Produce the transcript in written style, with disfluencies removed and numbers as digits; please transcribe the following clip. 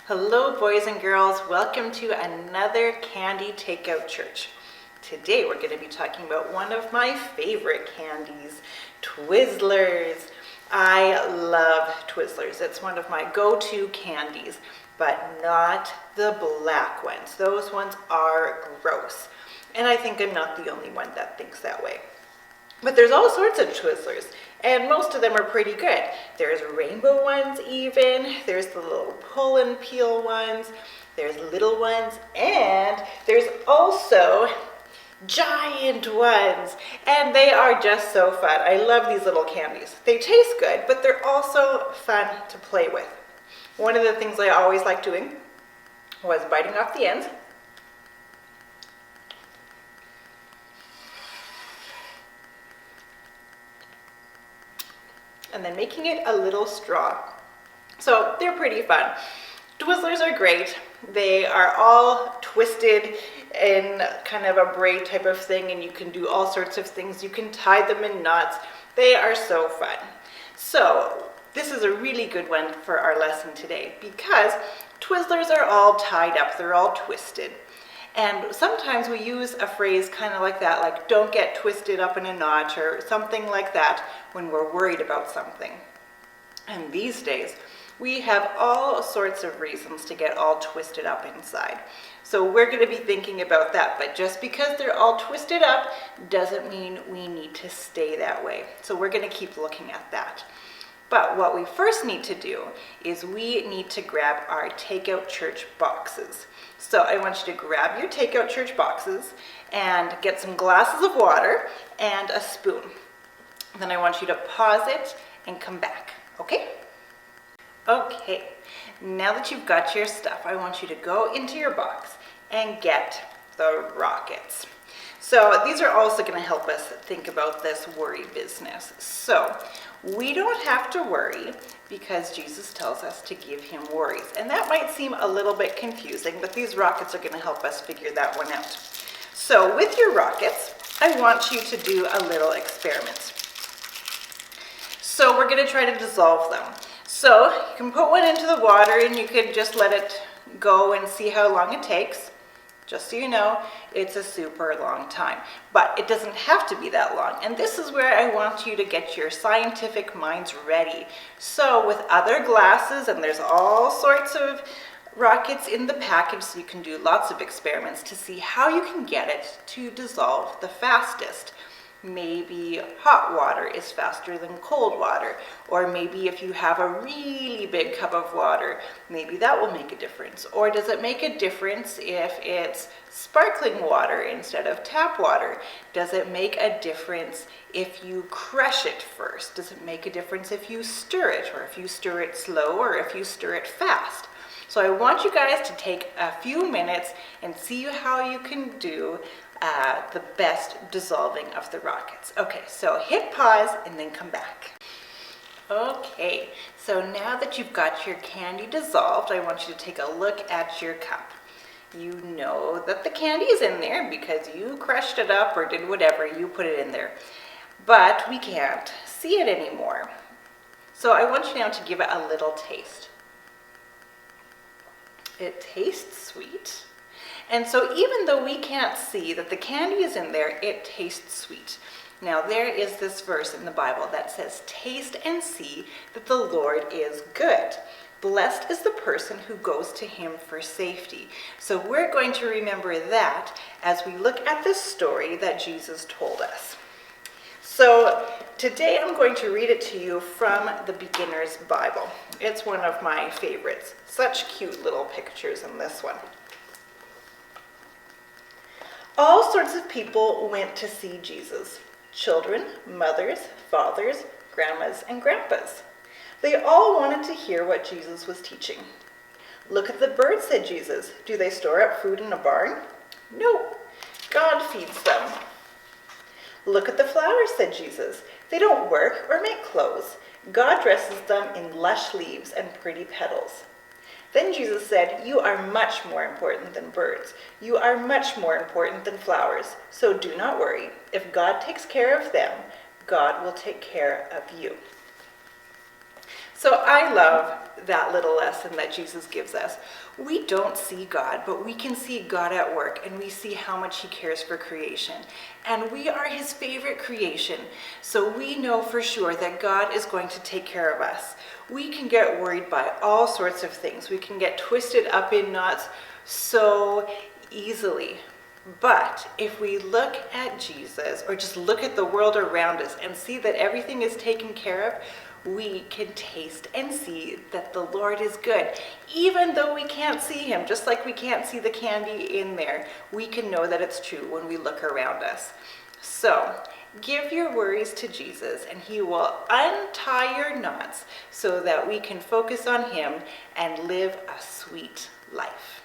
Hello boys and girls, welcome to another candy takeout church. Today we're going to be talking about one of my favorite candies, Twizzlers. I love Twizzlers. It's one of my go-to candies, but not the black ones. Those ones are gross. And I think I'm not the only one that thinks that way. But there's all sorts of Twizzlers, and most of them are pretty good. There's rainbow ones even, there's the little pull and peel ones, there's little ones, and there's also giant ones. And they are just so fun. I love these little candies. They taste good, but they're also fun to play with. One of the things I always liked doing was biting off the ends. And then making it a little straw. So they're pretty fun. Twizzlers are great. They are all twisted in kind of a braid type of thing, and you can do all sorts of things. You can tie them in knots. They are so fun. So this is a really good one for our lesson today because Twizzlers are all tied up. They're all twisted. And sometimes we use a phrase kind of like that, like don't get twisted up in a knot or something like that when we're worried about something. And these days, we have all sorts of reasons to get all twisted up inside. So we're going to be thinking about that, but just because they're all twisted up doesn't mean we need to stay that way. So we're going to keep looking at that. But what we first need to do is we need to grab our takeout church boxes. So I want you to grab your takeout church boxes and get some glasses of water and a spoon. Then I want you to pause it and come back, okay? Okay, now that you've got your stuff, I want you to go into your box and get the rockets. So these are also going to help us think about this worry business. So we don't have to worry because Jesus tells us to give him worries. And that might seem a little bit confusing, but these rockets are going to help us figure that one out. So with your rockets, I want you to do a little experiment. So we're going to try to dissolve them. So you can put one into the water and you can just let it go and see how long it takes. Just so you know, it's a super long time, but it doesn't have to be that long. And this is where I want you to get your scientific minds ready. So with other glasses, and there's all sorts of rockets in the package, so you can do lots of experiments to see how you can get it to dissolve the fastest. Maybe hot water is faster than cold water, or maybe if you have a really big cup of water, maybe that will make a difference. Or does it make a difference if it's sparkling water instead of tap water? Does it make a difference if you crush it first? Does it make a difference if you stir it, or if you stir it slow, or if you stir it fast? So I want you guys to take a few minutes and see how you can do the best dissolving of the rockets. Okay, so hit pause and then come back. Okay, so now that you've got your candy dissolved, I want you to take a look at your cup. You know that the candy is in there because you crushed it up or did whatever, you put it in there. But we can't see it anymore. So I want you now to give it a little taste. It tastes sweet. And so even though we can't see that the candy is in there, it tastes sweet. Now there is this verse in the Bible that says, "Taste and see that the Lord is good. Blessed is the person who goes to him for safety." So we're going to remember that as we look at this story that Jesus told us. So today I'm going to read it to you from the Beginner's Bible. It's one of my favorites. Such cute little pictures in this one. All sorts of people went to see Jesus. Children, mothers, fathers, grandmas, and grandpas. They all wanted to hear what Jesus was teaching. "Look at the birds," said Jesus. "Do they store up food in a barn? No, God feeds them." "Look at the flowers," said Jesus. "They don't work or make clothes. God dresses them in lush leaves and pretty petals." Then Jesus said, "You are much more important than birds. You are much more important than flowers. So do not worry. If God takes care of them, God will take care of you." So I love that little lesson that Jesus gives us. We don't see God, but we can see God at work, and we see how much he cares for creation. And we are his favorite creation. So we know for sure that God is going to take care of us. We can get worried by all sorts of things. We can get twisted up in knots so easily. But if we look at Jesus, or just look at the world around us and see that everything is taken care of, we can taste and see that the Lord is good. Even though we can't see him, just like we can't see the candy in there, we can know that it's true when we look around us. So give your worries to Jesus, and he will untie your knots so that we can focus on him and live a sweet life.